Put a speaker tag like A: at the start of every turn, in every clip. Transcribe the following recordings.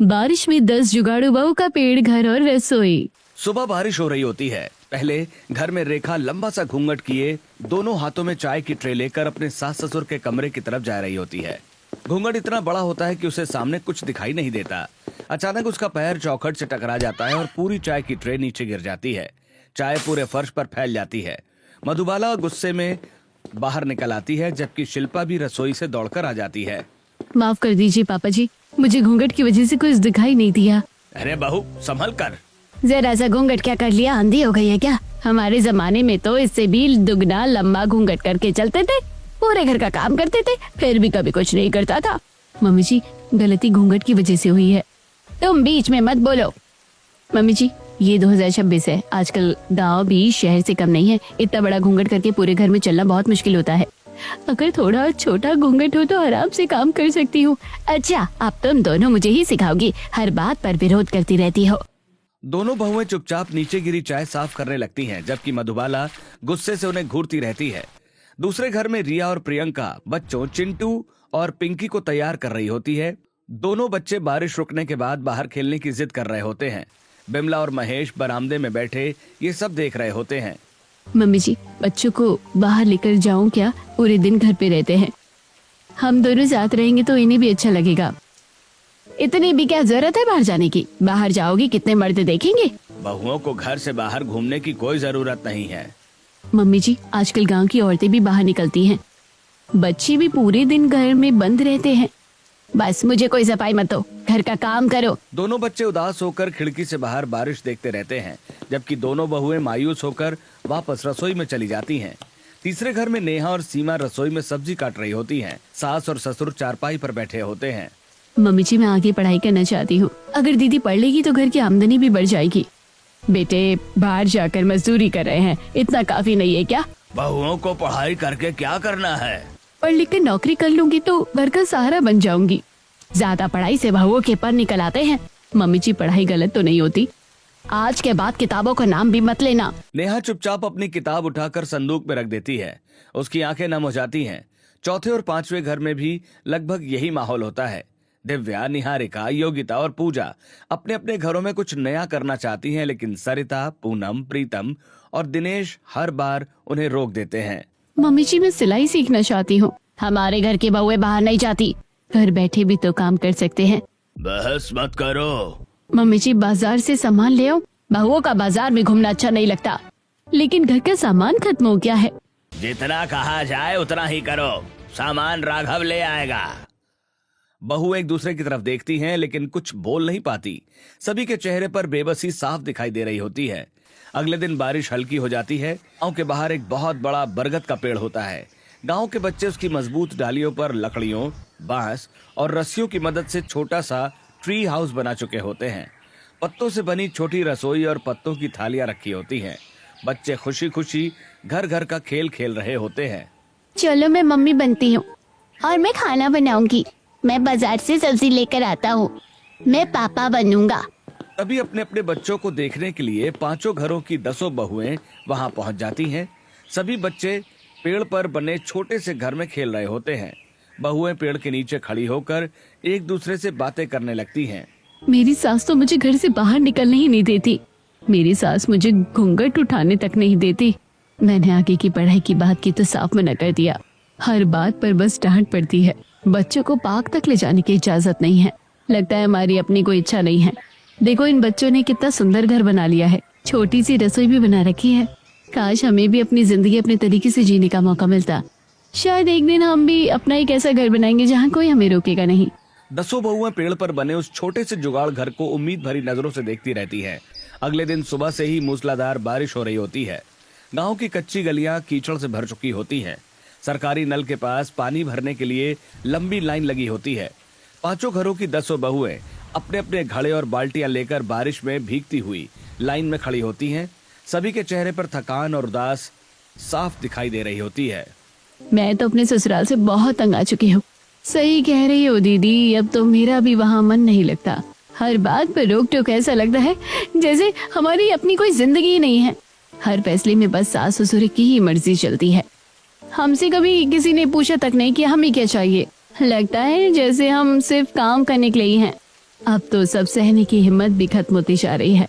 A: बारिश में 10 जुगाड़ू बहू का पेड़, घर और रसोई।
B: सुबह बारिश हो रही होती है। पहले घर में रेखा लंबा सा घूंघट किए दोनों हाथों में चाय की ट्रे लेकर अपने सास ससुर के कमरे की तरफ जा रही होती है। घूंघट इतना बड़ा होता है कि उसे सामने कुछ दिखाई नहीं देता। अचानक उसका पैर चौखट से टकरा जाता है और पूरी चाय की ट्रे नीचे गिर जाती है। चाय पूरे फर्श पर फैल जाती है। मधुबाला गुस्से में बाहर निकल आती है, जबकि शिल्पा भी रसोई से दौड़कर आ जाती है।
A: माफ कर दीजिए पापा जी, मुझे घूंघट की वजह से कुछ दिखाई नहीं दिया।
B: अरे बहू संभल कर।
A: जरा सा घूंघट क्या कर लिया, आंधी हो गई है क्या? हमारे जमाने में तो इससे भी दुगना लंबा घूंघट करके चलते थे, पूरे घर का काम करते थे, फिर भी कभी कुछ नहीं करता था। मम्मी जी, गलती घूंघट की वजह से हुई है। तुम बीच में मत बोलो। मम्मी जी, ये 2026 है, आजकल गांव भी शहर से कम नहीं है। इतना बड़ा घूंघट करके पूरे घर में चलना बहुत मुश्किल होता है। अगर थोड़ा छोटा घूंघट हो तो आराम से काम कर सकती हूँ। अच्छा, अब तुम दोनों मुझे ही सिखाओगी, हर बात पर विरोध करती रहती हो।
B: दोनों बहुएं चुपचाप नीचे गिरी चाय साफ करने लगती हैं, जबकि मधुबाला गुस्से से उन्हें घूरती रहती है। दूसरे घर में रिया और प्रियंका बच्चों चिंटू और पिंकी को तैयार कर रही होती है। दोनों बच्चे बारिश रुकने के बाद बाहर खेलने की जिद कर रहे होते हैं। बिमला और महेश बरामदे में बैठे ये सब देख रहे होते हैं।
A: मम्मी जी, बच्चों को बाहर लेकर जाऊं क्या? पूरे दिन घर पे रहते हैं। हम दोनों साथ रहेंगे तो इन्हें भी अच्छा लगेगा। इतनी भी क्या जरूरत है बाहर जाने की? बाहर जाओगी कितने मर्द देखेंगे।
B: बहुओं को घर से बाहर घूमने की कोई जरूरत नहीं है।
A: मम्मी जी, आजकल गांव की औरतें भी बाहर निकलती हैं, बच्चे भी पूरे दिन घर में बंद रहते हैं। बस मुझे कोई सफाई मत दो, घर का काम करो।
B: दोनों बच्चे उदास होकर खिड़की से बाहर बारिश देखते रहते हैं, जबकि दोनों बहुएं मायूस होकर वापस रसोई में चली जाती हैं। तीसरे घर में नेहा और सीमा रसोई में सब्जी काट रही होती हैं। सास और ससुर चारपाई पर बैठे होते हैं।
A: मम्मी जी, मैं आगे पढ़ाई करना चाहती हूँ। अगर दीदी पढ़ लेगी तो घर की आमदनी भी बढ़ जाएगी। बेटे बाहर जाकर मजदूरी कर रहे हैं, इतना काफी नहीं है क्या?
B: बहुओं को पढ़ाई करके क्या करना है?
A: पढ़ लिख कर नौकरी कर लूंगी तो घर का सहारा बन जाऊंगी। ज्यादा पढ़ाई से बहुओं के पर निकल आते हैं। मम्मी जी, पढ़ाई गलत तो नहीं होती? आज के बाद किताबों का नाम भी मत लेना।
B: नेहा चुपचाप अपनी किताब उठाकर संदूक में रख देती है। उसकी आंखें नम हो जाती हैं। चौथे और पांचवे घर में भी लगभग यही माहौल होता है। दिव्या, निहारिका, योगिता और पूजा अपने अपने घरों में कुछ नया करना चाहती हैं, लेकिन सरिता, पूनम, प्रीतम और दिनेश हर बार उन्हें रोक देते हैं।
A: मम्मी जी, मैं सिलाई सीखना चाहती हूँ। हमारे घर की बहुएं बाहर नहीं जाती, घर बैठे भी तो काम कर सकते हैं।
B: बहस मत करो।
A: मम्मी जी, बाजार से सामान ले आओ। बहुओं का बाजार में घूमना अच्छा नहीं लगता, लेकिन घर का सामान खत्म हो गया है।
B: जितना कहा जाए उतना ही करो, सामान राघव ले आएगा। बहू एक दूसरे की तरफ देखती हैं, लेकिन कुछ बोल नहीं पाती। सभी के चेहरे पर बेबसी साफ दिखाई दे रही होती है। अगले दिन बारिश हल्की हो जाती है। गांव के बाहर एक बहुत बड़ा बरगद का पेड़ होता है। गांव के बच्चे उसकी मजबूत डालियों पर लकड़ियों, बांस और रस्सियों की मदद से छोटा सा ट्री हाउस बना चुके होते हैं। पत्तों से बनी छोटी रसोई और पत्तों की थालियां रखी होती हैं। बच्चे खुशी खुशी घर घर का खेल खेल रहे होते हैं।
A: चलो, मैं मम्मी बनती हूँ और मैं खाना बनाऊंगी। मैं बाजार से सब्जी लेकर आता हूँ। मैं पापा बनूंगा।
B: तभी अपने अपने बच्चों को देखने के लिए पांचों घरों की 10 बहुएं वहां पहुंच जाती हैं। सभी बच्चे पेड़ पर बने छोटे से घर में खेल रहे होते हैं। बहुएं पेड़ के नीचे खड़ी होकर एक दूसरे से बातें करने लगती हैं।
A: मेरी सास तो मुझे घर से बाहर निकलने ही नहीं देती। मेरी सास मुझे घूंघट उठाने तक नहीं देती। मैंने आगे की पढ़ाई की बात की तो साफ मना कर दिया। हर बात पर बस डांट पड़ती है। बच्चों को पार्क तक ले जाने की इजाजत नहीं है। लगता है हमारी अपनी कोई इच्छा नहीं है। देखो, इन बच्चों ने कितना सुंदर घर बना लिया है, छोटी सी रसोई भी बना रखी है। काश हमें भी अपनी जिंदगी अपने तरीके से जीने का मौका मिलता। शायद एक दिन हम भी अपना एक ऐसा घर बनाएंगे जहाँ कोई हमें रोकेगा नहीं।
B: 10 बहुएं पेड़ पर बने उस छोटे से जुगाड़ घर को उम्मीद भरी नजरों से देखती रहती है। अगले दिन सुबह से ही मूसलाधार बारिश हो रही होती है। गांव की कच्ची गलियां कीचड़ से भर चुकी होती हैं। सरकारी नल के पास पानी भरने के लिए लंबी लाइन लगी होती है। पांचों घरों की 10 बहुएं अपने अपने घड़े और बाल्टियां लेकर बारिश में भीगती हुई लाइन में खड़ी होती हैं। सभी के चेहरे पर थकान और उदास साफ दिखाई दे रही होती है।
A: मैं तो अपने ससुराल से बहुत तंग आ चुकी हूँ। सही कह रही हो दीदी, अब तो मेरा भी वहाँ मन नहीं लगता। हर बात पर रोक टोक, ऐसा लगता है जैसे हमारी अपनी कोई जिंदगी ही नहीं है। हर फैसले में बस सास ससुर की ही मर्जी चलती है। हमसे कभी किसी ने पूछा तक नहीं कि हमें क्या चाहिए। लगता है जैसे हम सिर्फ काम करने के लिए ही हैं। अब तो सब सहने की हिम्मत भी खत्म होती जा रही है।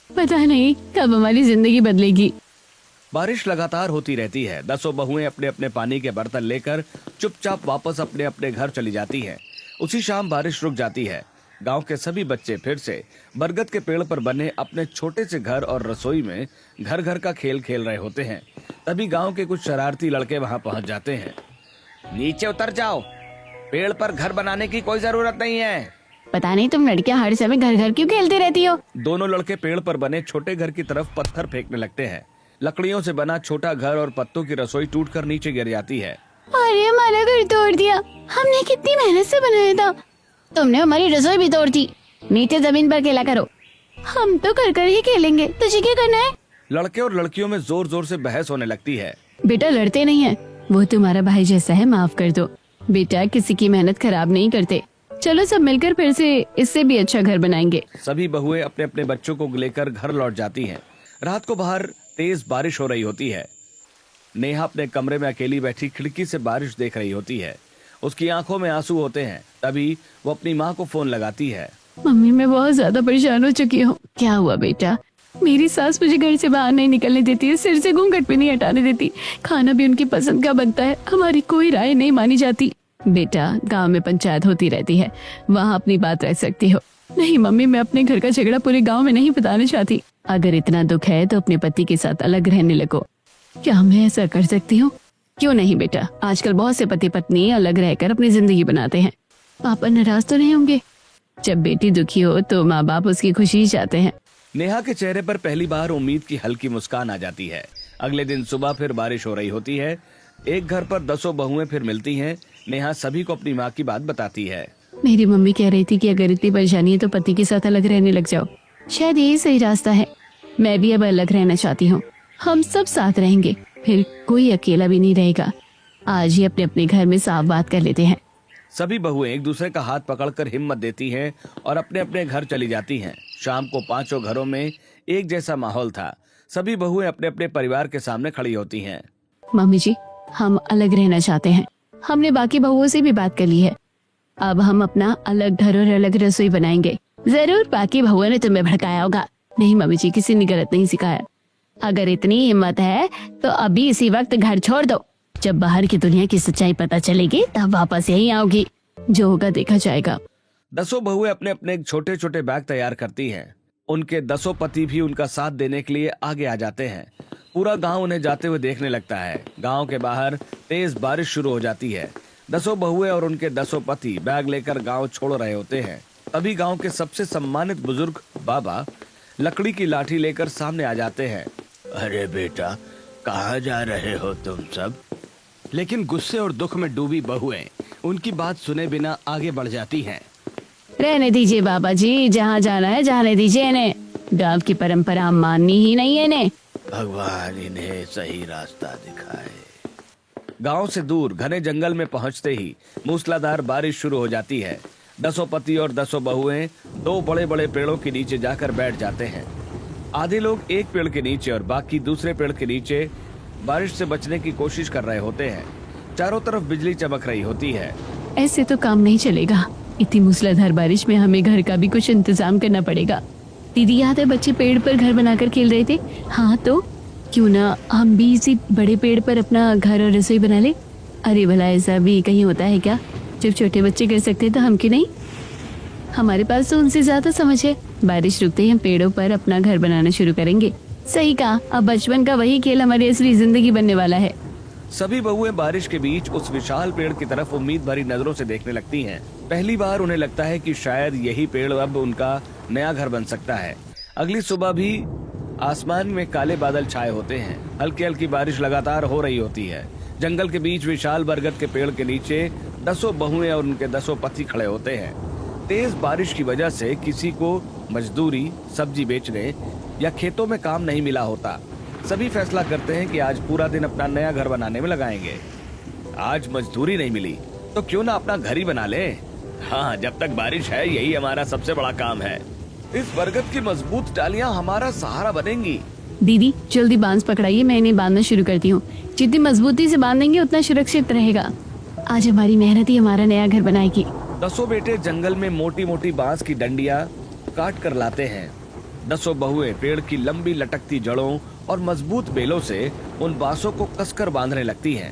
A: पता नहीं कब हमारी जिंदगी बदलेगी।
B: बारिश लगातार होती रहती है। 10 बहुएं अपने अपने पानी के बर्तन लेकर चुपचाप वापस अपने अपने घर चली जाती हैं। उसी शाम बारिश रुक जाती है। गांव के सभी बच्चे फिर से बरगद के पेड़ पर बने अपने छोटे से घर और रसोई में घर घर का खेल खेल रहे होते हैं। तभी गांव के कुछ शरारती लड़के वहां पहुंच जाते हैं। नीचे उतर जाओ, पेड़ पर घर बनाने की कोई जरूरत नहीं है।
A: पता नहीं तुम लड़कियां हर समय घर घर क्यों खेलती रहती हो।
B: दोनों लड़के पेड़ पर बने छोटे घर की तरफ पत्थर फेंकने लगते हैं। लकड़ियों से बना छोटा घर और पत्तों की रसोई टूटकर नीचे गिर जाती है।
A: अरे हमारा घर तोड़ दिया, हमने कितनी मेहनत से बनाया था। तुमने हमारी रसोई भी तोड़ दी। नीचे जमीन पर खेला करो, हम तो कर कर ही खेलेंगे, तुझे क्या करना है।
B: लड़के और लड़कियों में जोर जोर से बहस होने लगती है।
A: बेटा लड़ते नहीं है, वो तुम्हारा भाई जैसा है, माफ कर दो। बेटा किसी की मेहनत खराब नहीं करते। चलो सब मिलकर फिर से इससे भी अच्छा घर बनाएंगे।
B: सभी बहुएं अपने अपने बच्चों को लेकर घर लौट जाती हैं। रात को बाहर तेज बारिश हो रही होती है। नेहा अपने कमरे में अकेली बैठी खिड़की से बारिश देख रही होती है। उसकी आंखों में आंसू होते हैं। तभी वो अपनी माँ को फोन लगाती है।
A: मम्मी मैं बहुत ज्यादा परेशान हो चुकी हूँ। क्या हुआ बेटा? मेरी सास मुझे घर से बाहर नहीं निकलने देती है, सिर से घूंघट भी नहीं हटाने देती, खाना भी उनकी पसंद का बनता है, हमारी कोई राय नहीं मानी जाती। बेटा गांव में पंचायत होती रहती है, वहाँ अपनी बात रख सकती हो। नहीं मम्मी, मैं अपने घर का झगड़ा पूरे गांव में नहीं बताना चाहती। अगर इतना दुख है तो अपने पति के साथ अलग रहने लगो। क्या मैं ऐसा कर सकती हूँ? क्यों नहीं बेटा, आजकल बहुत से पति पत्नी अलग रहकर अपनी जिंदगी बनाते हैं। पापा नाराज तो नहीं होंगे? जब बेटी दुखी हो तो माँ बाप उसकी खुशी चाहते हैं।
B: नेहा के चेहरे पर पहली बार उम्मीद की हल्की मुस्कान आ जाती है। अगले दिन सुबह फिर बारिश हो रही होती है। एक घर पर 10 बहुएं फिर मिलती हैं। नेहा सभी को अपनी माँ की बात बताती है।
A: मेरी मम्मी कह रही थी कि अगर इतनी परेशानी है तो पति के साथ अलग रहने लग जाओ, शायद यही सही रास्ता है। मैं भी अब अलग रहना चाहती हूँ, हम सब साथ रहेंगे, फिर कोई अकेला भी नहीं रहेगा। आज ही अपने अपने घर में साफ बात कर लेते हैं।
B: सभी बहुएं एक दूसरे का हाथ पकड़कर हिम्मत देती हैं और अपने अपने घर चली जाती हैं। शाम को 5 घरों में एक जैसा माहौल था। सभी बहुएं अपने अपने परिवार के सामने खड़ी होती हैं।
A: मम्मी जी, हम अलग रहना चाहते हैं। हमने बाकी बहुओं से भी बात कर ली है। अब हम अपना अलग घर और अलग रसोई बनाएंगे। जरूर बाकी बहुओं ने तुम्हें भड़काया होगा। नहीं मम्मी जी, किसी ने गलत नहीं सिखाया। अगर इतनी हिम्मत है तो अभी इसी वक्त घर छोड़ दो। जब बाहर की दुनिया की सच्चाई पता चलेगी तब वापस यहीं आओगी। जो होगा देखा जाएगा।
B: 10 बहुएं अपने अपने छोटे छोटे बैग तैयार करती हैं। उनके 10 पति भी उनका साथ देने के लिए आगे आ जाते हैं। पूरा गांव उन्हें जाते हुए देखने लगता है। गांव के बाहर तेज बारिश शुरू हो जाती है। 10 बहुएं और उनके 10 पति बैग लेकर गांव छोड़ रहे होते हैं। तभी गांव के सबसे सम्मानित बुजुर्ग बाबा लकड़ी की लाठी लेकर सामने आ जाते हैं।
C: अरे बेटा, कहाँ जा रहे हो तुम सब? लेकिन गुस्से और दुख में डूबी बहुएं उनकी बात सुने बिना आगे बढ़ जाती हैं।
A: रहने दीजिए बाबा जी, जहाँ जाना है जाने दीजिए इन्हें। गांव की परंपरा माननी ही नहीं है इन्हें।
C: भगवान इन्हें सही रास्ता दिखाए।
B: गांव से दूर घने जंगल में पहुंचते ही मूसलाधार बारिश शुरू हो जाती है। 10 पति और 10 बहुएं 2 बड़े बड़े पेड़ों के नीचे जाकर बैठ जाते हैं। आधे लोग एक पेड़ के नीचे और बाकी दूसरे पेड़ के नीचे बारिश से बचने की कोशिश कर रहे होते हैं। चारों तरफ बिजली चमक रही होती है।
A: ऐसे तो काम नहीं चलेगा। इतनी मूसलाधार बारिश में हमें घर का भी कुछ इंतजाम करना पड़ेगा। दीदी याद है बच्चे पेड़ पर घर बनाकर खेल रहे थे? हाँ तो क्यों ना हम भी इसी बड़े पेड़ पर अपना घर और रसोई बना ले। अरे भला ऐसा भी कहीं होता है क्या? जब छोटे बच्चे कर सकते तो हम क्यों नहीं? हमारे पास तो उनसे ज्यादा समझ है। बारिश रुकते ही हम पेड़ों पर अपना घर बनाना शुरू करेंगे। सही कहा, अब बचपन का वही खेल हमारी असली जिंदगी बनने वाला है।
B: सभी बहुएं बारिश के बीच उस विशाल पेड़ की तरफ उम्मीद भरी नजरों से देखने लगती हैं। पहली बार उन्हें लगता है कि शायद यही पेड़ अब उनका नया घर बन सकता है। अगली सुबह भी आसमान में काले बादल छाए होते हैं। हल्की हल्की बारिश लगातार हो रही होती है। जंगल के बीच विशाल बरगद के पेड़ के नीचे 10 बहुएं और उनके 10 पति खड़े होते हैं। तेज बारिश की वजह से किसी को मजदूरी, सब्जी बेचने या खेतों में काम नहीं मिला होता। सभी फैसला करते हैं कि आज पूरा दिन अपना नया घर बनाने में लगाएंगे। आज मजदूरी नहीं मिली तो क्यों ना अपना घर ही बना ले। हाँ, जब तक बारिश है यही हमारा सबसे बड़ा काम है। इस बरगद की मजबूत डालियां हमारा सहारा बनेंगी।
A: दीदी जल्दी बांस पकड़ाइए, मैं इन्हें बांधना शुरू करती हूँ। जितनी मजबूती से बांधेंगे उतना सुरक्षित रहेगा। आज हमारी मेहनत ही हमारा नया घर बनाएगी।
B: 10 बेटे जंगल में मोटी मोटी बांस की डंडियां काट कर लाते हैं। 10 बहुएं पेड़ की लंबी लटकती जड़ों और मजबूत बेलों से उन बांसों को कसकर बांधने लगती हैं।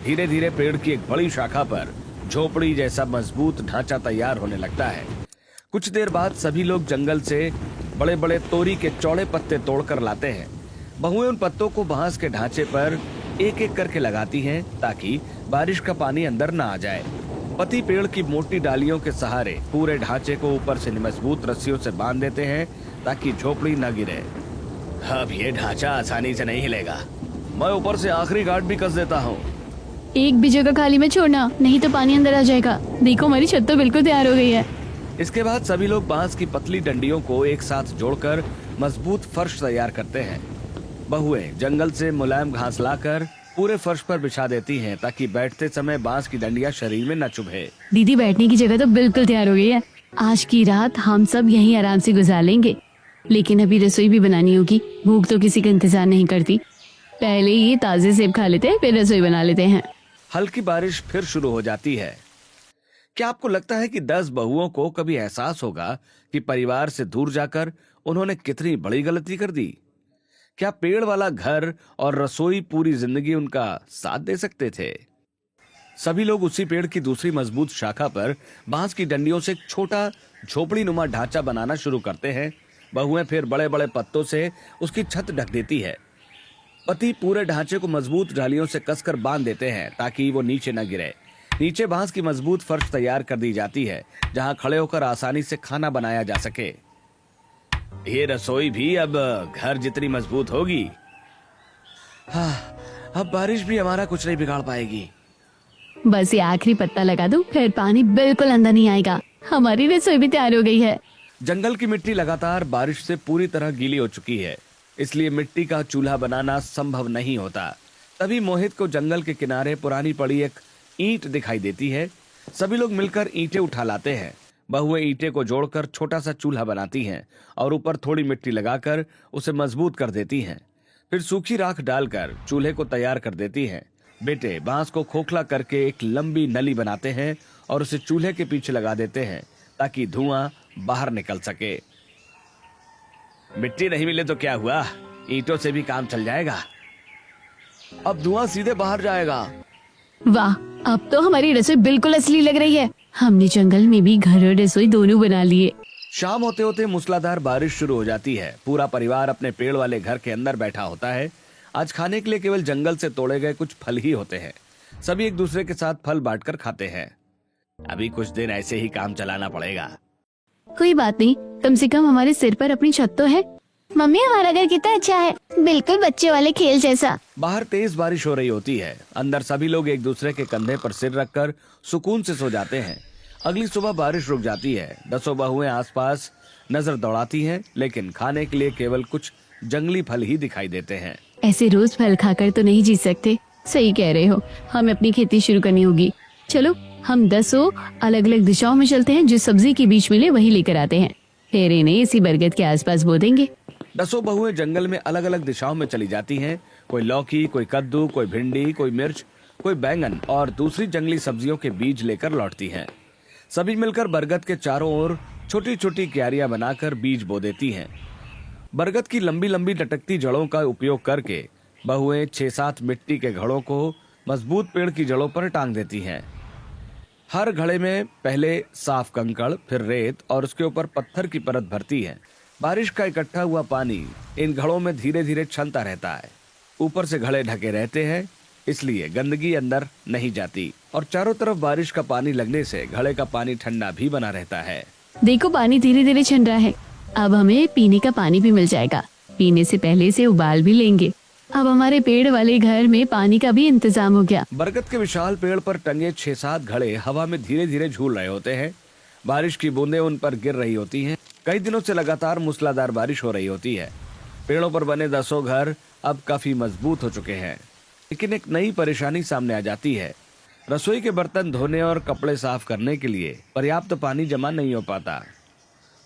B: धीरे धीरे पेड़ की एक बड़ी शाखा पर झोपड़ी जैसा मजबूत ढांचा तैयार होने लगता है। कुछ देर बाद सभी लोग जंगल से बड़े बड़े तोरी के चौड़े पत्ते तोड़कर लाते हैं। बहुएं उन पत्तों को बांस के ढांचे पर एक एक करके लगाती हैं ताकि बारिश का पानी अंदर न आ जाए। पति पेड़ की मोटी डालियों के सहारे पूरे ढांचे को ऊपर से मजबूत रस्सियों से बांध देते हैं ताकि झोपड़ी न गिरे। अब ये ढांचा आसानी से नहीं हिलेगा। मैं ऊपर से आखिरी गांठ भी कस देता हूँ।
A: एक भी जगह खाली में छोड़ना, नहीं तो पानी अंदर आ जाएगा। देखो हमारी छत तो बिल्कुल तैयार हो गई है।
B: इसके बाद सभी लोग बांस की पतली डंडियों को एक साथ जोड़कर मजबूत फर्श तैयार करते हैं। बहुएं जंगल से मुलायम घास लाकर पूरे फर्श पर बिछा देती हैं ताकि बैठते समय बांस की डंडियां शरीर में न चुभे।
A: दीदी बैठने की जगह तो बिल्कुल तैयार हो गई है। आज की रात हम सब यहीं आराम से गुजार लेंगे, लेकिन अभी रसोई भी बनानी होगी। भूख तो किसी का इंतजार नहीं करती। पहले ये ताजे सेब खा लेते हैं, फिर रसोई बना लेते हैं।
B: हल्की बारिश फिर शुरू हो जाती है। क्या आपको लगता है कि 10 बहुओं को कभी एहसास होगा कि परिवार से दूर जाकर उन्होंने कितनी बड़ी गलती कर दी? क्या पेड़ वाला घर और रसोई पूरी जिंदगी उनका साथ दे सकते थे? सभी लोग उसी पेड़ की दूसरी मजबूत शाखा पर बांस की डंडियों से एक छोटा झोपड़ी नुमा ढांचा बनाना शुरू करते हैं। बहुएं फिर बड़े बड़े पत्तों से उसकी छत ढक देती है। पति पूरे ढांचे को मजबूत डालियों से कसकर बांध देते हैं ताकि वो नीचे न गिरे। नीचे बांस की मजबूत फर्श तैयार कर दी जाती है जहां खड़े होकर आसानी से खाना बनाया जा सके। ये रसोई भी अब घर जितनी मजबूत होगी। हाँ, अब बारिश भी हमारा कुछ नहीं बिगाड़ पाएगी।
A: बस ये आखिरी पत्ता लगा दूं, फिर पानी बिल्कुल अंदर नहीं आएगा। हमारी रसोई भी तैयार हो गई है।
B: जंगल की मिट्टी लगातार बारिश से पूरी तरह गीली हो चुकी है, इसलिए मिट्टी का चूल्हा बनाना संभव नहीं होता। तभी मोहित को जंगल के किनारे पुरानी पड़ी एक ईंट दिखाई देती है। सभी लोग मिलकर ईंटें उठा लाते हैं। बहुएं ईंटें को जोड़कर छोटा सा चूल्हा बनाती हैं और ऊपर थोड़ी मिट्टी लगाकर उसे मजबूत कर देती हैं। फिर सूखी राख डालकर चूल्हे को तैयार कर देती हैं। बेटे बांस को खोखला करके एक लंबी नली बनाते हैं और उसे चूल्हे के पीछे लगा देते हैं ताकि धुआं बाहर निकल सके। मिट्टी नहीं मिले तो क्या हुआ, ईंटों से भी काम चल जाएगा। अब धुआं सीधे बाहर जाएगा।
A: वाह, अब तो हमारी रसोई बिल्कुल असली लग रही है। हमने जंगल में भी घर और रसोई दोनों बना लिए।
B: शाम होते होते मूसलाधार बारिश शुरू हो जाती है। पूरा परिवार अपने पेड़ वाले घर के अंदर बैठा होता है। आज खाने के लिए केवल जंगल से तोड़े गए कुछ फल ही होते हैं। सभी एक दूसरे के साथ फल बांटकर खाते हैं। अभी कुछ दिन ऐसे ही काम चलाना पड़ेगा।
A: कोई बात नहीं, कम से कम हमारे सिर पर अपनी छत तो है। मम्मी हमारा घर कितना अच्छा है, बिल्कुल बच्चे वाले खेल जैसा।
B: बाहर तेज बारिश हो रही होती है। अंदर सभी लोग एक दूसरे के कंधे पर सिर रखकर सुकून से सो जाते हैं। अगली सुबह बारिश रुक जाती है। 10 बहुएं आसपास नजर दौड़ाती हैं, लेकिन खाने के लिए केवल कुछ जंगली फल ही दिखाई देते हैं।
A: ऐसे रोज फल खाकर तो नहीं जी सकते। सही कह रहे हो, हमें अपनी खेती शुरू करनी होगी। चलो हम 10 अलग अलग दिशाओं में चलते हैं। जो सब्जी के बीच मिले वही लेकर आते हैं, फिर इन्हें इसी बरगद के आसपास बो देंगे।
B: 10 बहुएं जंगल में अलग अलग दिशाओं में चली जाती हैं। कोई लौकी, कोई कद्दू, कोई भिंडी, कोई मिर्च, कोई बैंगन और दूसरी जंगली सब्जियों के बीज लेकर लौटती हैं। सभी मिलकर बरगद के चारों ओर छोटी छोटी क्यारियां बनाकर बीज बो देती हैं। बरगद की लंबी लंबी लटकती जड़ों का उपयोग करके बहुएं 6-7 मिट्टी के घड़ों को मजबूत पेड़ की जड़ों पर टांग देती हैं। हर घड़े में पहले साफ कंकड़, फिर रेत और उसके ऊपर पत्थर की परत भरती है। बारिश का इकट्ठा हुआ पानी इन घड़ों में धीरे धीरे छनता रहता है। ऊपर से घड़े ढके रहते हैं, इसलिए गंदगी अंदर नहीं जाती और चारों तरफ बारिश का पानी लगने से घड़े का पानी ठंडा भी बना रहता है।
A: देखो पानी धीरे धीरे छन रहा है। अब हमें पीने का पानी भी मिल जाएगा। पीने से पहले से उबाल भी लेंगे। अब हमारे पेड़ वाले घर में पानी का भी इंतजाम हो गया।
B: बरगद के विशाल पेड़ पर टंगे 6-7 घड़े हवा में धीरे धीरे झूल रहे होते हैं। बारिश की बूंदें उन पर गिर रही होती हैं। कई दिनों से लगातार मूसलाधार बारिश हो रही होती है। पेड़ों पर बने 10 घर अब काफी मजबूत हो चुके हैं, लेकिन एक नई परेशानी सामने आ जाती है। रसोई के बर्तन धोने और कपड़े साफ करने के लिए पर्याप्त पानी जमा नहीं हो पाता।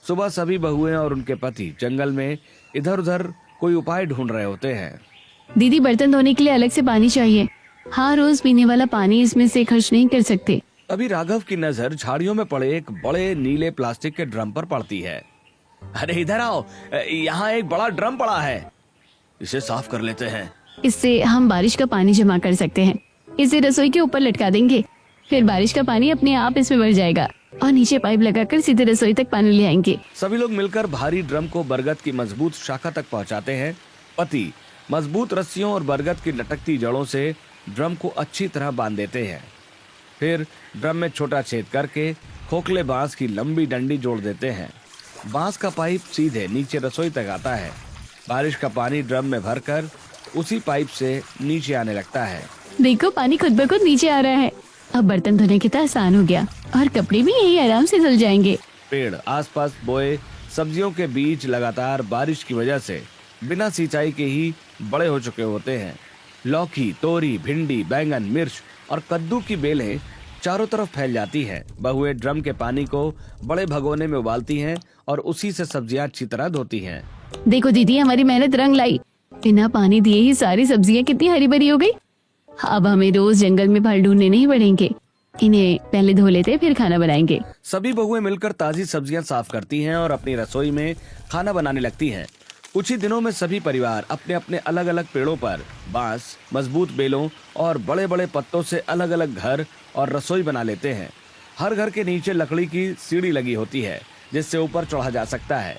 B: सुबह सभी बहुएं और उनके पति जंगल में इधर उधर कोई उपाय ढूंढ रहे होते हैं।
A: दीदी बर्तन धोने के लिए अलग से पानी चाहिए। हाँ, रोज पीने वाला पानी इसमें से खर्च नहीं कर सकते।
B: अभी राघव की नजर झाड़ियों में पड़े एक बड़े नीले प्लास्टिक के ड्रम पर पड़ती है। अरे इधर आओ, यहाँ एक बड़ा ड्रम पड़ा है, इसे साफ कर लेते हैं।
A: इससे हम बारिश का पानी जमा कर सकते हैं। इसे रसोई के ऊपर लटका देंगे, फिर बारिश का पानी अपने आप इसमें भर जाएगा और नीचे पाइप लगाकर सीधे रसोई तक पानी ले आएंगे।
B: सभी लोग मिलकर भारी ड्रम को बरगद की मजबूत शाखा तक पहुंचाते हैं। पति मजबूत रस्सियों और बरगद की लटकती जड़ों से ड्रम को अच्छी तरह बांध देते हैं। फिर ड्रम में छोटा छेद करके खोखले बांस की लंबी डंडी जोड़ देते हैं। बांस का पाइप सीधे नीचे रसोई तक आता है। बारिश का पानी ड्रम में भरकर उसी पाइप से नीचे आने लगता है।
A: देखो, पानी खुद ब खुद नीचे आ रहा है। अब बर्तन धोने कितना आसान हो गया और कपड़े भी यही आराम से धुल जाएंगे।
B: पेड़ आसपास बोए सब्जियों के बीज लगातार बारिश की वजह से बिना सिंचाई के ही बड़े हो चुके होते हैं। लौकी, तोरी, भिंडी, बैंगन, मिर्च और कद्दू की बेलें चारों तरफ फैल जाती हैं। बहुएं ड्रम के पानी को बड़े भगोने में उबालती हैं और उसी से सब्जियां अच्छी तरह धोती हैं।
A: देखो दीदी, हमारी मेहनत रंग लाई। बिना पानी दिए ही सारी सब्जियां कितनी हरी भरी हो गई। अब हमें रोज जंगल में फल ढूंढने नहीं पड़ेंगे। इन्हें पहले धो लेते फिर खाना बनाएंगे।
B: सभी बहुएं मिलकर ताजी सब्जियां साफ करती हैं और अपनी रसोई में खाना बनाने लगती हैं। कुछ ही दिनों में सभी परिवार अपने अपने अलग अलग पेड़ों पर बांस, मजबूत बेलों और बड़े बड़े पत्तों से अलग अलग घर और रसोई बना लेते हैं। हर घर के नीचे लकड़ी की सीढ़ी लगी होती है जिससे ऊपर चढ़ा जा सकता है।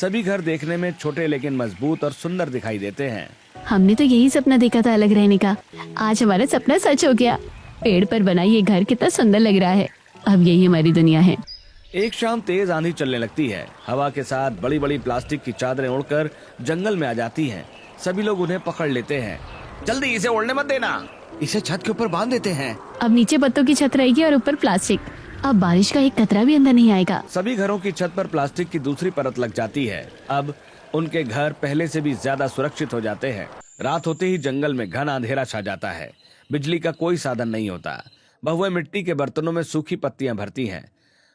B: सभी घर देखने में छोटे लेकिन मजबूत और सुंदर दिखाई देते हैं।
A: हमने तो यही सपना देखा था अलग रहने का। आज हमारा सपना सच हो गया। पेड़ पर बना ये घर कितना सुंदर लग रहा है। अब यही हमारी दुनिया है।
B: एक शाम तेज आंधी चलने लगती है। हवा के साथ बड़ी बड़ी प्लास्टिक की चादरें उड़कर जंगल में आ जाती हैं। सभी लोग उन्हें पकड़ लेते हैं। जल्दी इसे उड़ने मत देना,
C: इसे छत के ऊपर बांध देते हैं।
A: अब नीचे पत्तों की छत रहेगी और ऊपर प्लास्टिक। अब बारिश का एक कतरा भी अंदर नहीं आएगा।
B: सभी घरों की छत पर प्लास्टिक की दूसरी परत लग जाती है। अब उनके घर पहले से भी ज्यादा सुरक्षित हो जाते हैं। रात होते ही जंगल में घना अंधेरा छा जाता है। बिजली का कोई साधन नहीं होता। बहुएं मिट्टी के बर्तनों में सूखी पत्तियां भरती हैं।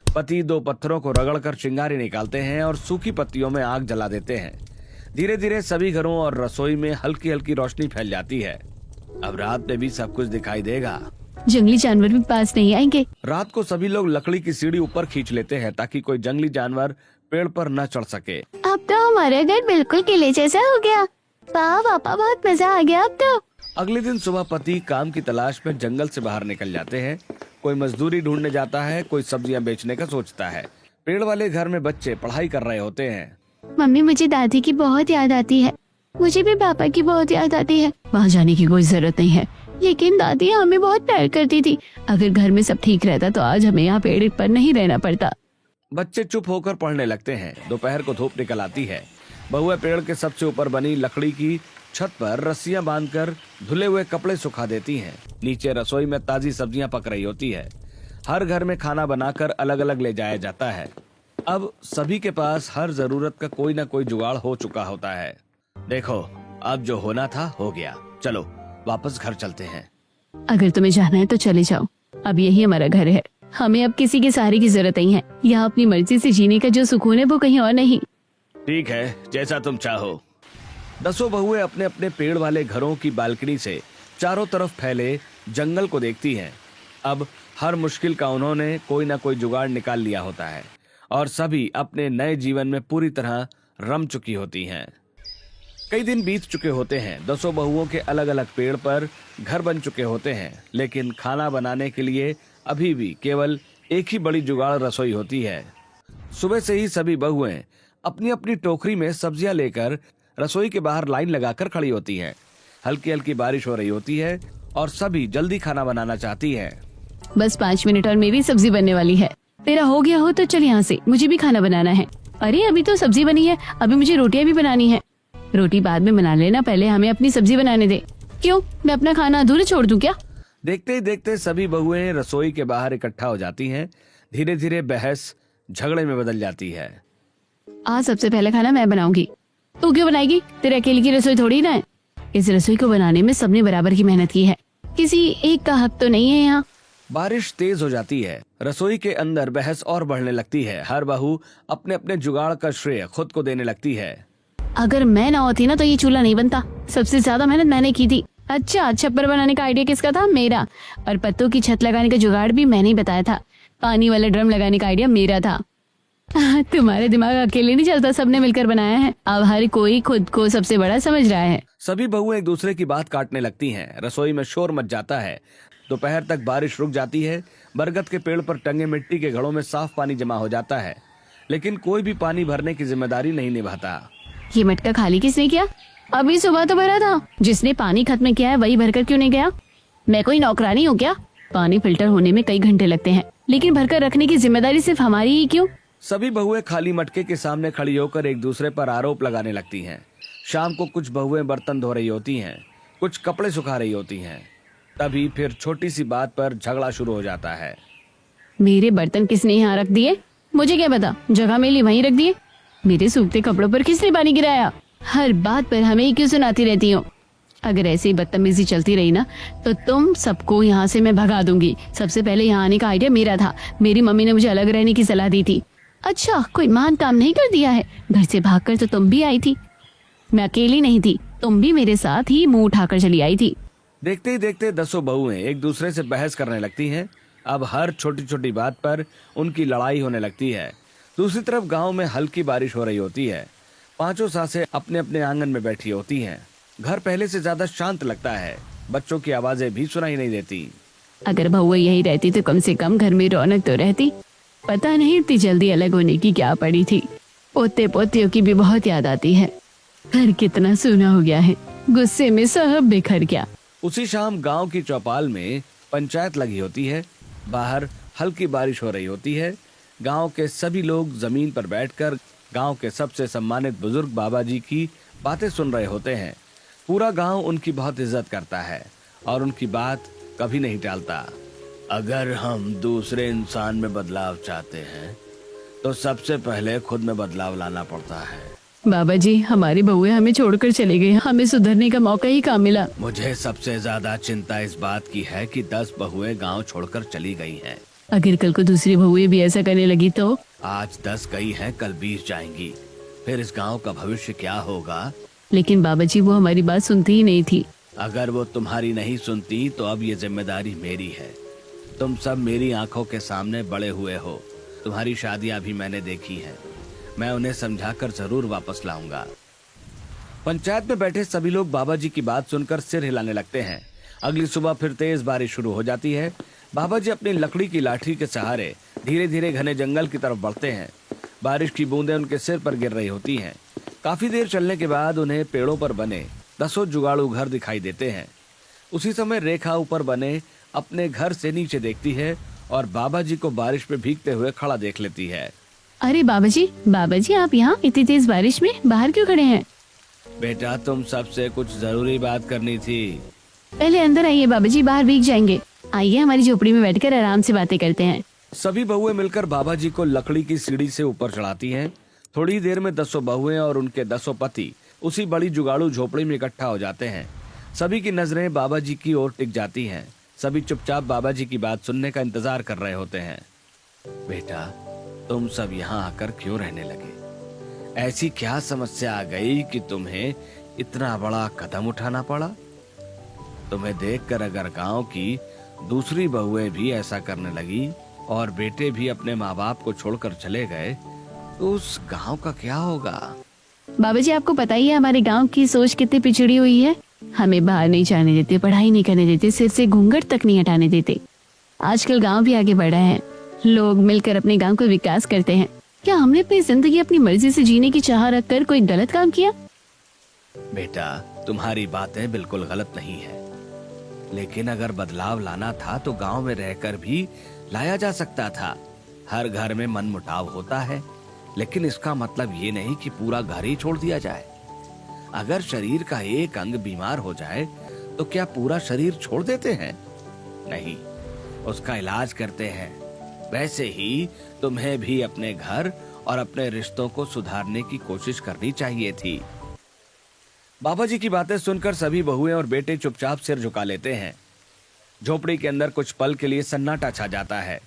B: पति 2 पत्थरों को रगड़कर चिंगारी निकालते हैं और सूखी पत्तियों में आग जला देते हैं। धीरे धीरे सभी घरों और रसोई में हल्की हल्की रोशनी फैल जाती है। अब रात में भी सब कुछ दिखाई देगा।
A: जंगली जानवर भी पास नहीं आएंगे।
B: रात को सभी लोग लकड़ी की सीढ़ी ऊपर खींच लेते हैं ताकि कोई जंगली जानवर पेड़ पर न चढ़ सके।
A: अब तो हमारा घर बिल्कुल किले जैसा हो गया। वाह पापा, बहुत मजा आ गया अब तो।
B: अगले दिन सुबह पति काम की तलाश में जंगल से बाहर निकल जाते हैं। कोई मजदूरी ढूंढने जाता है, कोई सब्जियां बेचने का सोचता है। पेड़ वाले घर में बच्चे पढ़ाई कर रहे होते हैं।
A: मम्मी, मुझे दादी की बहुत याद आती है। मुझे भी पापा की बहुत याद आती है। वहाँ जाने की कोई जरूरत नहीं है, लेकिन दादी हमें बहुत प्यार करती थी। अगर घर में सब ठीक रहता तो आज हमें यहाँ पेड़ पर नहीं रहना पड़ता।
B: बच्चे चुप होकर पढ़ने लगते हैं। दोपहर को धूप निकल आती है। बहुएं पेड़ के सबसे ऊपर बनी लकड़ी की छत पर रस्सियां बांधकर धुले हुए कपड़े सुखा देती हैं। नीचे रसोई में ताजी सब्जियां पक रही होती है। हर घर में खाना बनाकर अलग अलग ले जाया जाता है। अब सभी के पास हर जरूरत का कोई ना कोई जुगाड़ हो चुका होता है। देखो, अब जो होना था हो गया। चलो वापस घर चलते हैं।
A: अगर तुम्हें जाना है तो चले जाओ। अब यही हमारा घर है। हमें अब किसी के सहारे की जरूरत नहीं है। यहाँ अपनी मर्जी से जीने का जो सुकून है वो कहीं और नहीं।
B: ठीक है, जैसा तुम चाहो। 10 बहुएं अपने अपने पेड़ वाले घरों की बालकनी से चारों तरफ फैले जंगल को देखती हैं। अब हर मुश्किल का उन्होंने कोई ना कोई जुगाड़ निकाल लिया होता है और सभी अपने नए जीवन में पूरी तरह रम चुकी होती हैं। कई दिन बीत चुके होते हैं। 10 बहुओं के अलग अलग पेड़ पर घर बन चुके होते हैं, लेकिन खाना बनाने के लिए अभी भी केवल एक ही बड़ी जुगाड़ रसोई होती है। सुबह से ही सभी बहुएं अपनी अपनी टोकरी में सब्जियां लेकर रसोई के बाहर लाइन लगाकर खड़ी होती हैं। हल्की हल्की बारिश हो रही होती है और सभी जल्दी खाना बनाना चाहती हैं।
A: बस 5 मिनट और मेरी सब्जी बनने वाली है। तेरा हो गया हो तो चल यहाँ से, मुझे भी खाना बनाना है। अरे अभी तो सब्जी बनी है, अभी मुझे रोटियां भी बनानी है। रोटी बाद में बना लेना, पहले हमें अपनी सब्जी बनाने दे। क्यों, मैं अपना खाना अधूरा छोड़ दूं क्या?
B: देखते ही देखते सभी बहुएं रसोई के बाहर इकट्ठा हो जाती हैं। धीरे धीरे बहस झगड़े में बदल जाती है।
A: आज सबसे पहले खाना मैं बनाऊंगी। तू क्यों बनाएगी? तेरे अकेले की रसोई थोड़ी ना है। इस रसोई को बनाने में सबने बराबर की मेहनत की है, किसी एक का हक तो नहीं है यहाँ।
B: बारिश तेज हो जाती है। रसोई के अंदर बहस और बढ़ने लगती है। हर बहू अपने अपने जुगाड़ का श्रेय खुद को देने लगती है।
A: अगर मैं ना होती ना तो ये चूल्हा नहीं बनता। सबसे ज्यादा मेहनत मैंने की थी। अच्छा, छप्पर बनाने का आइडिया किसका था? मेरा। और पत्तों की छत लगाने का जुगाड़ भी मैंने ही बताया था। पानी वाला ड्रम लगाने का आइडिया मेरा था। तुम्हारे दिमाग अकेले नहीं चलता, सबने मिलकर बनाया है। अब हर कोई खुद को सबसे बड़ा समझ रहा है।
B: सभी बहुएं एक दूसरे की बात काटने लगती हैं। रसोई में शोर मच जाता है। दोपहर तक बारिश रुक जाती है। बरगद के पेड़ पर टंगे मिट्टी के घड़ों में साफ पानी जमा हो जाता है, लेकिन कोई भी पानी भरने की जिम्मेदारी नहीं निभाता।
A: ये मटका खाली किसने किया? अभी सुबह तो भरा था। जिसने पानी खत्म किया है वही भरकर क्यों नहीं गया? मैं कोई नौकरानी हूँ क्या? पानी फिल्टर होने में कई घंटे लगते हैं, लेकिन भरकर रखने की जिम्मेदारी सिर्फ हमारी ही क्यों?
B: सभी बहुएं खाली मटके के सामने खड़ी होकर एक दूसरे पर आरोप लगाने लगती हैं। शाम को कुछ बहुएं बर्तन धो रही होती हैं, कुछ कपड़े सुखा रही होती हैं। तभी फिर छोटी सी बात पर झगड़ा शुरू हो जाता है।
A: मेरे बर्तन किसने यहाँ रख दिए? मुझे क्या पता, जगह मिली वहीं रख दिए। मेरे सूखते कपड़ों पर किसने पानी गिराया? हर बात पर हमें ही क्यों सुनाती रहती हो? अगर ऐसे ही बदतमीजी चलती रही ना तो तुम सबको यहाँ से मैं भगा दूंगी। सबसे पहले यहाँ आने का आइडिया मेरा था। मेरी मम्मी ने मुझे अलग रहने की सलाह दी थी। अच्छा, कोई महान काम नहीं कर दिया है। घर से भागकर तो तुम भी आई थी। मैं अकेली नहीं थी, तुम भी मेरे साथ ही मुंह उठाकर चली आई थी।
B: देखते ही देखते 10 बहुएं एक दूसरे से बहस करने लगती हैं। अब हर छोटी छोटी बात पर उनकी लड़ाई होने लगती है। दूसरी तरफ गांव में हल्की बारिश हो रही होती है। पांचों सासें अपने अपने आंगन में बैठी होती हैं। घर पहले से ज्यादा शांत लगता है। बच्चों की आवाजें भी सुनाई नहीं देती।
A: अगर बहुआ यही रहती तो कम से कम घर में रौनक तो रहती। पता नहीं इतनी जल्दी अलग होने की क्या पड़ी थी। पोते पोतियों की भी बहुत याद आती है। घर कितना सूना हो गया है, गुस्से में सब बिखर गया।
B: उसी शाम गांव की चौपाल में पंचायत लगी होती है। बाहर हल्की बारिश हो रही होती है। गांव के सभी लोग जमीन पर बैठकर गांव के सबसे सम्मानित बुजुर्ग बाबा जी की बातें सुन रहे होते हैं। पूरा गांव उनकी बहुत इज्जत करता है और उनकी बात कभी नहीं टालता। अगर हम दूसरे इंसान में बदलाव चाहते हैं तो सबसे पहले खुद में बदलाव लाना पड़ता है।
A: बाबा जी, हमारी बहुएं हमें छोड़कर चले गई, हमें सुधरने का मौका ही कहाँ मिला।
B: मुझे सबसे ज्यादा चिंता इस बात की है कि 10 बहुएं गांव छोड़कर चली गई हैं।
A: अगर कल को दूसरी बहुएं भी ऐसा करने लगी तो?
B: आज 10 गई हैं, कल 20 जाएंगी। फिर इस गांव का भविष्य क्या होगा?
A: लेकिन बाबा जी, वो हमारी बात सुनती ही नहीं थी।
B: अगर वो तुम्हारी नहीं सुनती तो अब ये जिम्मेदारी मेरी है। तुम सब मेरी आंखों के सामने बड़े हुए हो। तुम्हारी शादियां भी मैंने देखी हैं। मैं उन्हें समझाकर जरूर वापस लाऊंगा। पंचायत में बैठे सभी लोग बाबा जी की बात सुनकर सिर हिलाने लगते हैं। अगली सुबह फिर तेज बारिश शुरू हो जाती है। बाबा जी अपनी लकड़ी की लाठी के सहारे धीरे धीरे घने जंगल की तरफ बढ़ते हैं। बारिश की बूंदें उनके सिर पर गिर रही होती हैं। काफी देर चलने के बाद उन्हें पेड़ों पर बने 10 जुगाड़ू घर दिखाई देते हैं। उसी समय रेखा ऊपर बने अपने घर से नीचे देखती है और बाबा जी को बारिश में भीगते हुए खड़ा देख लेती है।
A: अरे बाबा जी, आप यहाँ इतनी तेज बारिश में बाहर क्यों खड़े हैं?
B: बेटा, तुम सबसे कुछ जरूरी बात करनी थी।
A: पहले अंदर आइए बाबा जी, बाहर भीग जाएंगे। आइए हमारी झोपड़ी में बैठकर आराम से बातें करते हैं।
B: सभी बहुएं मिलकर बाबा जी को लकड़ी की सीढ़ी से ऊपर चढ़ाती हैं। थोड़ी देर में 10 बहुएं और उनके 10 पति उसी बड़ी जुगाड़ू झोपड़ी में इकट्ठा हो जाते हैं। सभी की नजरें बाबा जी की ओर टिक जाती हैं। सभी चुपचाप बाबा जी की बात सुनने का इंतजार कर रहे होते हैं। बेटा, तुम सब यहाँ आकर क्यों रहने लगे? ऐसी क्या समस्या आ गई कि तुम्हें इतना बड़ा कदम उठाना पड़ा? तुम्हें देखकर अगर गांव की दूसरी बहुएं भी ऐसा करने लगी और बेटे भी अपने माँ बाप को छोड़कर चले गए तो उस गांव का क्या होगा?
A: बाबा जी, आपको पता ही है हमारे गांव की सोच कितनी पिछड़ी हुई है। हमें बाहर नहीं जाने देते, पढ़ाई नहीं करने देते, सिर से घूंघट तक नहीं हटाने देते। आजकल गांव भी आगे बढ़ा है। लोग मिलकर अपने गांव को विकास करते हैं। क्या हमने अपनी जिंदगी अपनी मर्जी से जीने की चाह रखकर कोई गलत काम किया?
B: बेटा, तुम्हारी बातें बिल्कुल गलत नहीं है, लेकिन अगर बदलाव लाना था तो गांव में रहकर भी लाया जा सकता था। हर घर में मनमुटाव होता है, लेकिन इसका मतलब ये नहीं कि पूरा घर ही छोड़ दिया जाए। अगर शरीर का एक अंग बीमार हो जाए तो क्या पूरा शरीर छोड़ देते हैं? नहीं, उसका इलाज करते हैं। वैसे ही तुम्हें भी अपने घर और अपने रिश्तों को सुधारने की कोशिश करनी चाहिए थी। बाबा जी की बातें सुनकर सभी बहुएं और बेटे चुपचाप सिर झुका लेते हैं। झोपड़ी के अंदर कुछ पल के लिए सन्नाटा छा जाता है।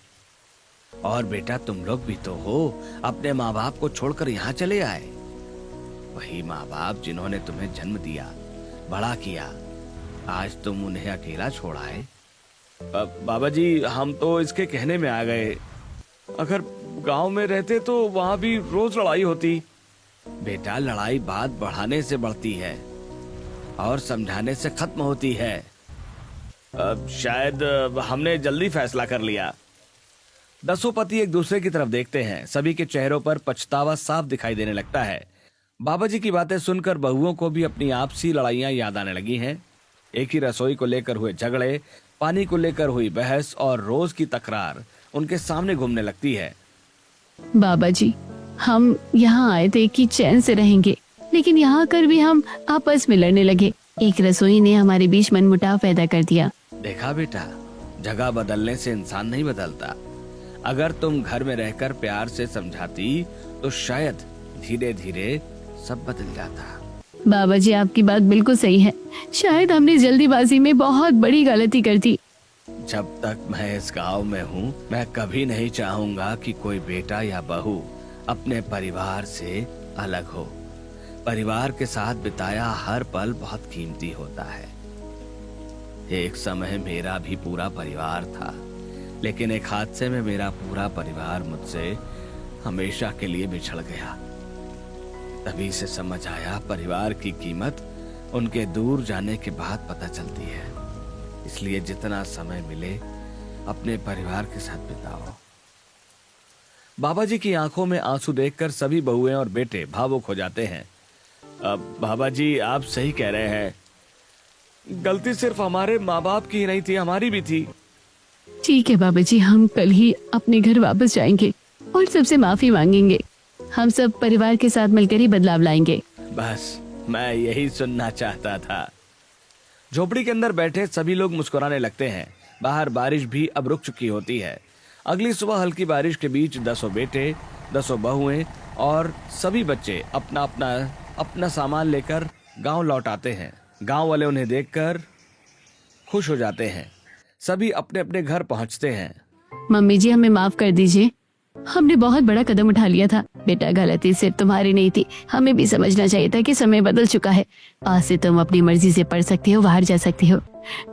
B: और बेटा, तुम लोग भी तो हो, अपने माँ बाप को छोड़कर यहाँ चले आए। वही माँ बाप जिन्होंने तुम्हें जन्म दिया, बड़ा किया,
C: आज तुम उन्हें अकेला छोड़ा है।
B: बाबा जी हम तो इसके कहने में आ गए, अगर गांव में रहते तो वहां भी रोज लड़ाई होती।
C: बेटा, लड़ाई बात बढ़ाने से बढ़ती है और समझाने से खत्म होती है।
B: शायद हमने जल्दी फैसला कर लिया। दसों पति एक दूसरे की तरफ देखते हैं। सभी के चेहरों पर पछतावा साफ दिखाई देने लगता है। बाबा जी की बातें सुनकर बहुओं को भी अपनी आपसी लड़ाइयां याद आने लगी हैं। एक ही रसोई को लेकर हुए झगड़े, पानी को लेकर हुई बहस और रोज की तकरार उनके सामने घूमने लगती है।
A: बाबा जी, हम यहाँ आए थे कि चैन से रहेंगे, लेकिन यहाँ कर भी हम आपस में लड़ने लगे। एक रसोई ने हमारे बीच मनमुटाव पैदा कर दिया।
C: देखा बेटा, जगह बदलने से इंसान नहीं बदलता। अगर तुम घर में रहकर प्यार से समझाती तो शायद धीरे धीरे सब बदल जाता।
A: बाबा जी, आपकी बात बिल्कुल सही है। शायद हमने जल्दीबाजी में बहुत बड़ी गलती कर दी।
C: जब तक मैं इस गांव में हूँ, मैं कभी नहीं चाहूंगा कि कोई बेटा या बहू अपने परिवार से अलग हो। परिवार के साथ बिताया हर पल बहुत कीमती होता है। एक समय मेरा भी पूरा परिवार था, लेकिन एक हादसे में मेरा पूरा परिवार मुझसे हमेशा के लिए बिछड़ गया। तभी से समझ आया, परिवार की कीमत उनके दूर जाने के बाद पता चलती है। इसलिए जितना समय मिले अपने परिवार के साथ बिताओ।
B: बाबा जी की आंखों में आंसू देखकर सभी बहुएं और बेटे भावुक हो जाते हैं। अब बाबा जी आप सही कह रहे हैं, गलती सिर्फ हमारे माँ बाप की ही नहीं थी, हमारी भी थी।
A: ठीक है बाबा जी, हम कल ही अपने घर वापस जाएंगे और सबसे माफी मांगेंगे। हम सब परिवार के साथ मिलकर ही बदलाव लाएंगे।
B: बस मैं यही सुनना चाहता था। झोपड़ी के अंदर बैठे सभी लोग मुस्कुराने लगते हैं। बाहर बारिश भी अब रुक चुकी होती है। अगली सुबह हल्की बारिश के बीच 10 बेटे, 10 बहुएं और सभी बच्चे अपना सामान लेकर गांव लौट आते हैं। गांव वाले उन्हें देखकर खुश हो जाते हैं। सभी अपने अपने घर पहुंचते हैं।
A: मम्मी जी, हमें माफ कर दीजिए। हमने बहुत बड़ा कदम उठा लिया था। बेटा, गलती सिर्फ तुम्हारी नहीं थी, हमें भी समझना चाहिए था कि समय बदल चुका है। आज से तुम अपनी मर्जी से पढ़ सकती हो, बाहर जा सकती हो।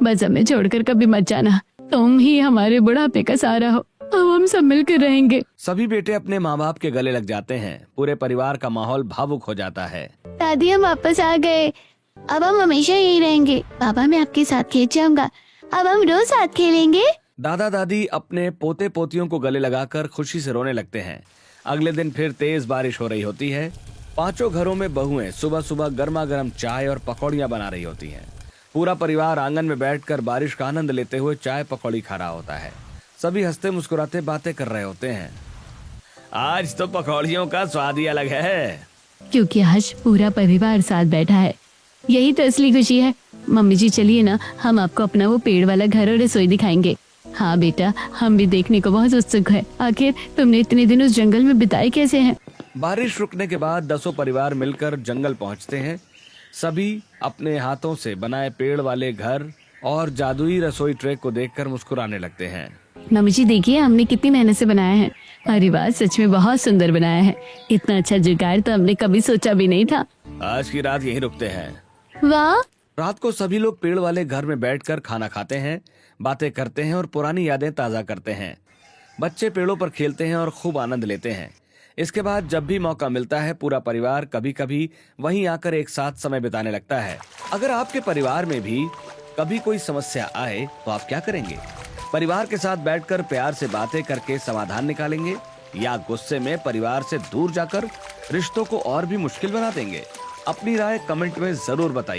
A: बस हमें छोड़कर कभी मत जाना। तुम ही हमारे बुढ़ापे का सहारा हो। अब हम सब मिलकर रहेंगे।
B: सभी बेटे अपने माँ बाप के गले लग जाते हैं। पूरे परिवार का माहौल भावुक हो जाता है।
A: दादी, हम वापस आ गए। अब हम हमेशा यही रहेंगे। पापा, मैं आपके साथ खेल जाऊंगा। अब हम रोज साथ खेलेंगे।
B: दादा दादी अपने पोते पोतियों को गले लगाकर खुशी से रोने लगते हैं। अगले दिन फिर तेज बारिश हो रही होती है। पांचों घरों में बहुएं सुबह सुबह गर्मा गर्म चाय और पकौड़ियां बना रही होती हैं। पूरा परिवार आंगन में बैठकर बारिश का आनंद लेते हुए चाय पकौड़ी खा रहा होता है। सभी हंसते मुस्कुराते बातें कर रहे होते हैं। आज तो पकौड़ियों का स्वाद ही अलग है,
A: क्योंकि आज पूरा परिवार साथ बैठा है। यही तो असली खुशी है। मम्मी जी, चलिए ना, हम आपको अपना वो पेड़ वाला घर और रसोई दिखाएंगे। हाँ बेटा, हम भी देखने को बहुत उत्सुक है। आखिर तुमने इतने दिन उस जंगल में बिताए कैसे हैं?
B: बारिश रुकने के बाद 10 परिवार मिलकर जंगल पहुंचते हैं। सभी अपने हाथों से बनाए पेड़ वाले घर और जादुई रसोई ट्रे को देखकर मुस्कुराने लगते हैं।
A: मम्मी जी, देखिए हमने कितनी मेहनत से बनाया है। अरे वाह, सच में बहुत सुंदर बनाया है। इतना अच्छा जुगाड़ तो हमने कभी सोचा भी नहीं था।
B: आज की रात यहीं रुकते हैं।
A: वाह।
B: रात को सभी लोग पेड़ वाले घर में बैठकर खाना खाते हैं, बातें करते हैं और पुरानी यादें ताजा करते हैं। बच्चे पेड़ों पर खेलते हैं और खूब आनंद लेते हैं। इसके बाद जब भी मौका मिलता है, पूरा परिवार कभी कभी वहीं आकर एक साथ समय बिताने लगता है। अगर आपके परिवार में भी कभी कोई समस्या आए तो आप क्या करेंगे? परिवार के साथ बैठकर प्यार से बातें करके समाधान निकालेंगे, या गुस्से में परिवार से दूर जाकर रिश्तों को और भी मुश्किल बना देंगे? अपनी राय कमेंट में जरूर बताइए।